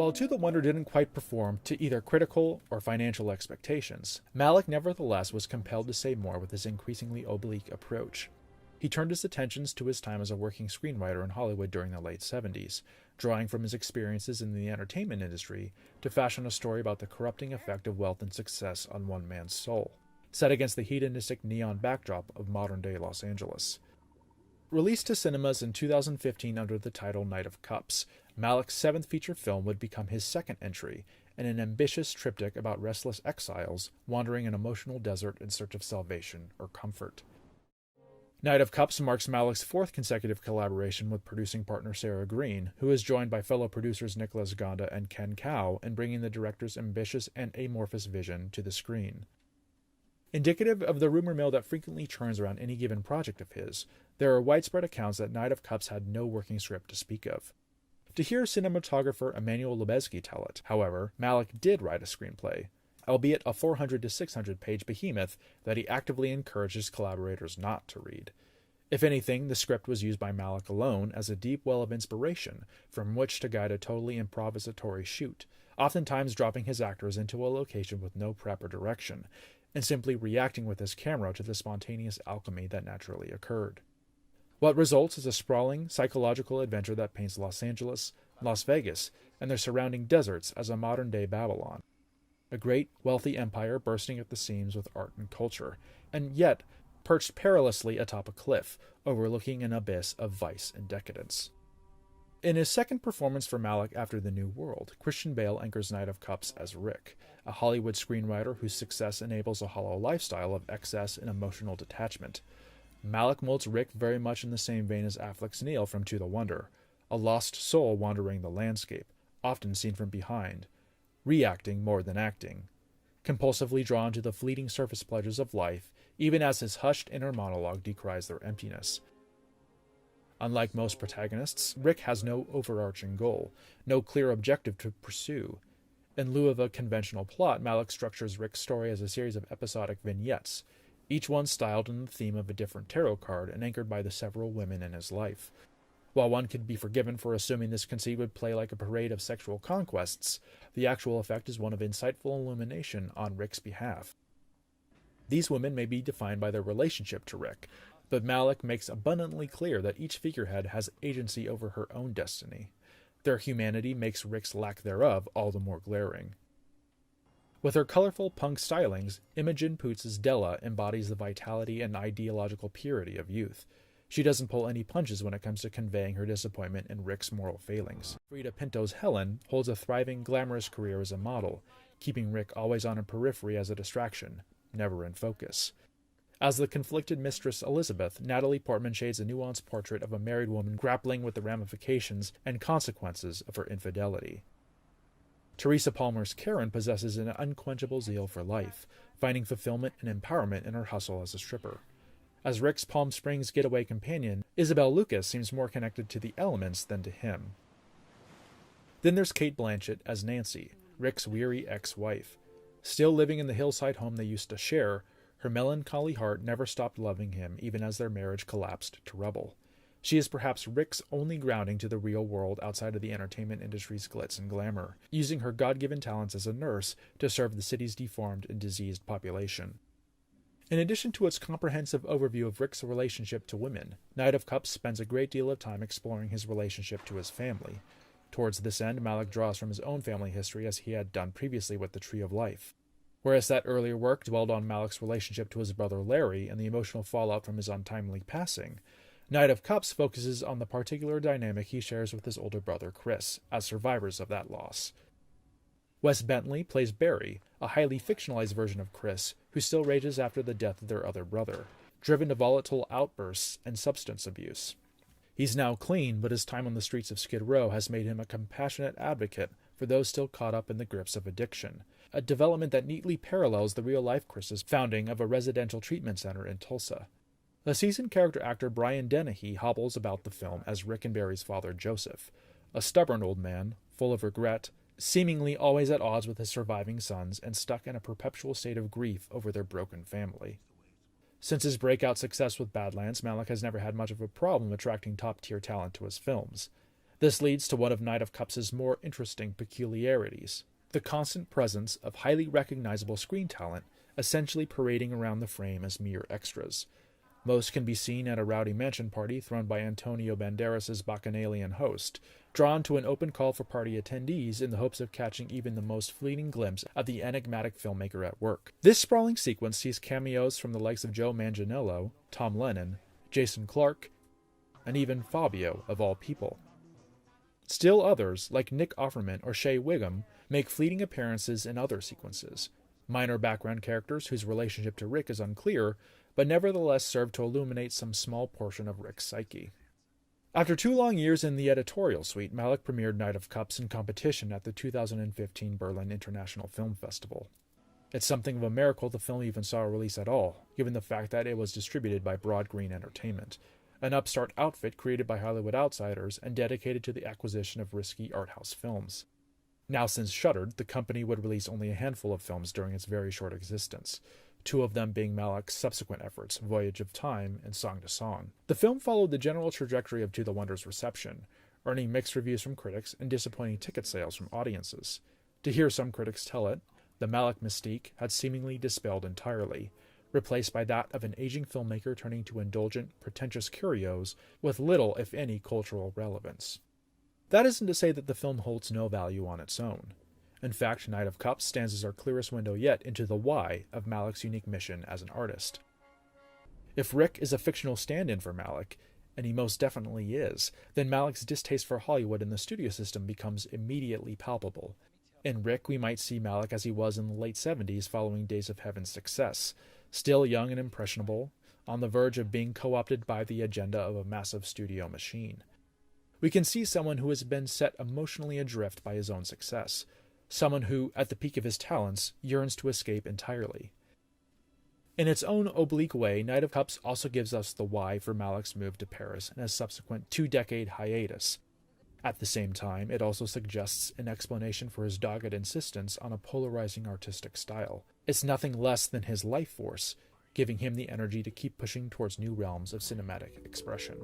While To the Wonder didn't quite perform to either critical or financial expectations, Malick nevertheless was compelled to say more with his increasingly oblique approach. He turned his attentions to his time as a working screenwriter in Hollywood during the late 70s, drawing from his experiences in the entertainment industry to fashion a story about the corrupting effect of wealth and success on one man's soul, set against the hedonistic neon backdrop of modern-day Los Angeles. Released to cinemas in 2015 under the title Knight of Cups, Malick's seventh feature film would become his second entry in an ambitious triptych about restless exiles wandering an emotional desert in search of salvation or comfort. Knight of Cups marks Malick's fourth consecutive collaboration with producing partner Sarah Green, who is joined by fellow producers Nicholas Gonda and Ken Cow in bringing the director's ambitious and amorphous vision to the screen. Indicative of the rumor mill that frequently churns around any given project of his, there are widespread accounts that Knight of Cups had no working script to speak of. To hear cinematographer Emmanuel Lubezki tell it, however, Malick did write a screenplay, albeit a 400 to 600 page behemoth that he actively encouraged his collaborators not to read. If anything, the script was used by Malick alone as a deep well of inspiration from which to guide a totally improvisatory shoot, oftentimes dropping his actors into a location with no prep or direction, and simply reacting with his camera to the spontaneous alchemy that naturally occurred. What results is a sprawling, psychological adventure that paints Los Angeles, Las Vegas, and their surrounding deserts as a modern-day Babylon. A great, wealthy empire bursting at the seams with art and culture, and yet perched perilously atop a cliff, overlooking an abyss of vice and decadence. In his second performance for Malick after The New World, Christian Bale anchors Knight of Cups as Rick, a Hollywood screenwriter whose success enables a hollow lifestyle of excess and emotional detachment. Malick molds Rick very much in the same vein as Affleck's Neil from To the Wonder, a lost soul wandering the landscape, often seen from behind, reacting more than acting, compulsively drawn to the fleeting surface pleasures of life, even as his hushed inner monologue decries their emptiness. Unlike most protagonists, Rick has no overarching goal, no clear objective to pursue. In lieu of a conventional plot, Malick structures Rick's story as a series of episodic vignettes, each one styled in the theme of a different tarot card and anchored by the several women in his life. While one could be forgiven for assuming this conceit would play like a parade of sexual conquests, the actual effect is one of insightful illumination on Rick's behalf. These women may be defined by their relationship to Rick, but Malick makes abundantly clear that each figurehead has agency over her own destiny. Their humanity makes Rick's lack thereof all the more glaring. With her colorful punk stylings, Imogen Poots' Della embodies the vitality and ideological purity of youth. She doesn't pull any punches when it comes to conveying her disappointment in Rick's moral failings. Frida Pinto's Helen holds a thriving, glamorous career as a model, keeping Rick always on a periphery as a distraction, never in focus. As the conflicted mistress Elizabeth, Natalie Portman shades a nuanced portrait of a married woman grappling with the ramifications and consequences of her infidelity. Teresa Palmer's Karen possesses an unquenchable zeal for life, finding fulfillment and empowerment in her hustle as a stripper. As Rick's Palm Springs getaway companion, Isabel Lucas seems more connected to the elements than to him. Then there's Cate Blanchett as Nancy, Rick's weary ex-wife. Still living in the hillside home they used to share, her melancholy heart never stopped loving him even as their marriage collapsed to rubble. She is perhaps Rick's only grounding to the real world outside of the entertainment industry's glitz and glamour, using her God-given talents as a nurse to serve the city's deformed and diseased population. In addition to its comprehensive overview of Rick's relationship to women, Knight of Cups spends a great deal of time exploring his relationship to his family. Towards this end, Malick draws from his own family history as he had done previously with The Tree of Life. Whereas that earlier work dwelled on Malick's relationship to his brother Larry and the emotional fallout from his untimely passing, Knight of Cups focuses on the particular dynamic he shares with his older brother Chris, as survivors of that loss. Wes Bentley plays Barry, a highly fictionalized version of Chris, who still rages after the death of their other brother, driven to volatile outbursts and substance abuse. He's now clean, but his time on the streets of Skid Row has made him a compassionate advocate for those still caught up in the grips of addiction, a development that neatly parallels the real-life Chris's founding of a residential treatment center in Tulsa. The seasoned character actor Brian Dennehy hobbles about the film as Rick and Barry's father Joseph, a stubborn old man, full of regret, seemingly always at odds with his surviving sons and stuck in a perpetual state of grief over their broken family. Since his breakout success with Badlands, Malick has never had much of a problem attracting top-tier talent to his films. This leads to one of Knight of Cups' more interesting peculiarities: the constant presence of highly recognizable screen talent essentially parading around the frame as mere extras. Most can be seen at a rowdy mansion party thrown by Antonio Banderas' bacchanalian host, drawn to an open call for party attendees in the hopes of catching even the most fleeting glimpse of the enigmatic filmmaker at work. This sprawling sequence sees cameos from the likes of Joe Manganiello, Tom Lennon, Jason Clarke, and even Fabio, of all people. Still others, like Nick Offerman or Shea Wiggum, make fleeting appearances in other sequences. Minor background characters whose relationship to Rick is unclear, but nevertheless serve to illuminate some small portion of Rick's psyche. After 2 long years in the editorial suite, Malick premiered Knight of Cups in competition at the 2015 Berlin International Film Festival. It's something of a miracle the film even saw a release at all, given the fact that it was distributed by Broad Green Entertainment, an upstart outfit created by Hollywood outsiders and dedicated to the acquisition of risky art house films. Now since shuttered, the company would release only a handful of films during its very short existence, 2 of them being Malick's subsequent efforts, Voyage of Time and Song to Song. The film followed the general trajectory of To the Wonder's reception, earning mixed reviews from critics and disappointing ticket sales from audiences. To hear some critics tell it, the Malick mystique had seemingly dispelled entirely, replaced by that of an aging filmmaker turning to indulgent, pretentious curios with little, if any, cultural relevance. That isn't to say that the film holds no value on its own. In fact, Knight of Cups stands as our clearest window yet into the why of Malick's unique mission as an artist. If Rick is a fictional stand-in for Malick, and he most definitely is, then Malick's distaste for Hollywood and the studio system becomes immediately palpable. In Rick, we might see Malick as he was in the late 70s following Days of Heaven's success, still young and impressionable, on the verge of being co-opted by the agenda of a massive studio machine. We can see someone who has been set emotionally adrift by his own success, someone who, at the peak of his talents, yearns to escape entirely. In its own oblique way, Knight of Cups also gives us the why for Malick's move to Paris and his subsequent 2-decade hiatus. At the same time, it also suggests an explanation for his dogged insistence on a polarizing artistic style. It's nothing less than his life force, giving him the energy to keep pushing towards new realms of cinematic expression.